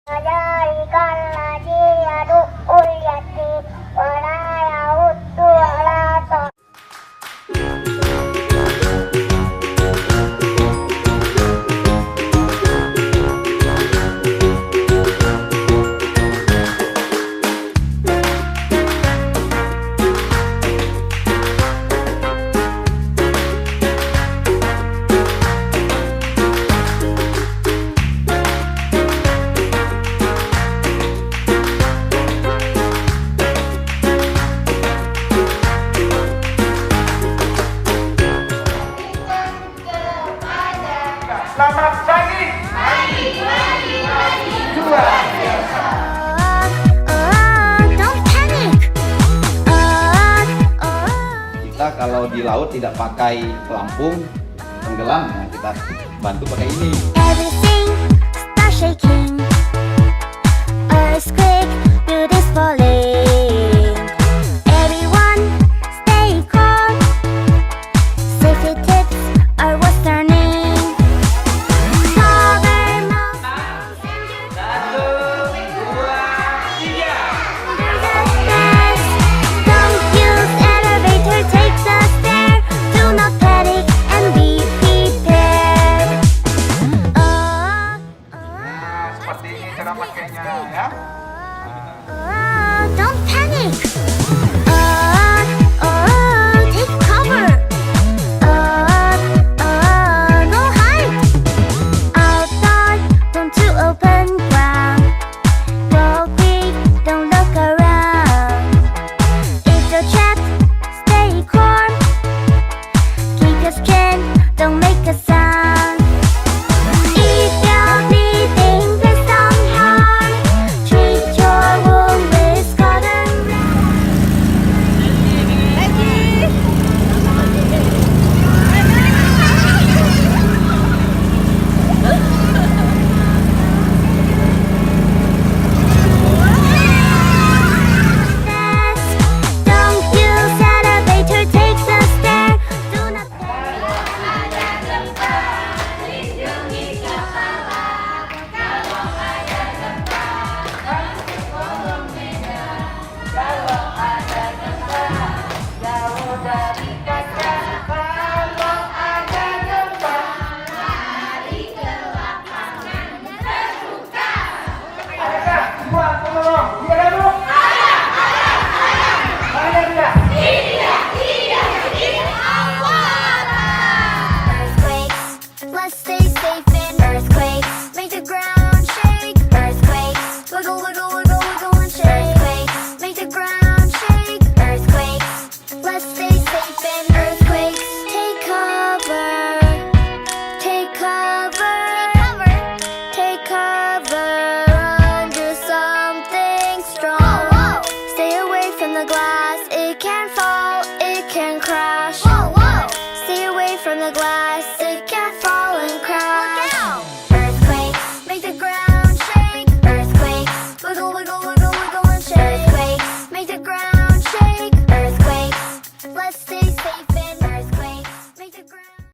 Fadzalikan ladzi yad'ul yatim wa la yahuddu 'ala ta'am. Selamat pagi. Dua. Don't panic. Kita kalau di laut tidak pakai pelampung tenggelam, nah kita bantu pakai ini. Everything starts shaking. Earthquake, buildings falling. Everyone stay calm. Safety tips are what's turning. Cover mouth and your Satu, dua, tiga. Don't use elevator, take the stair. Do not panic and be prepared. Nah, seperti ini cara pakainya ya. Don't panic. Take cover. No hide. Outside, don't to open ground. Go quick, don't look around. If you're trapped, stay calm. Keep your strength, don't make a sound. If you're bleeding, please don't harm. Treat your wound with cotton. Don't use elevator, take the stair. Do not Adakah semua penolong? Iya kan, Bu? Ada tidak? Earthquakes, let's stay safe in earthquakes. Make the ground shake. Earthquakes, wiggle, wiggle, wiggle, wiggle and shake. Earthquakes, make the ground shake. Earthquakes, let's stay safe in earthquakes. Take cover, take cover, take cover under something strong. Stay away from the glass, it can fall, it can crack.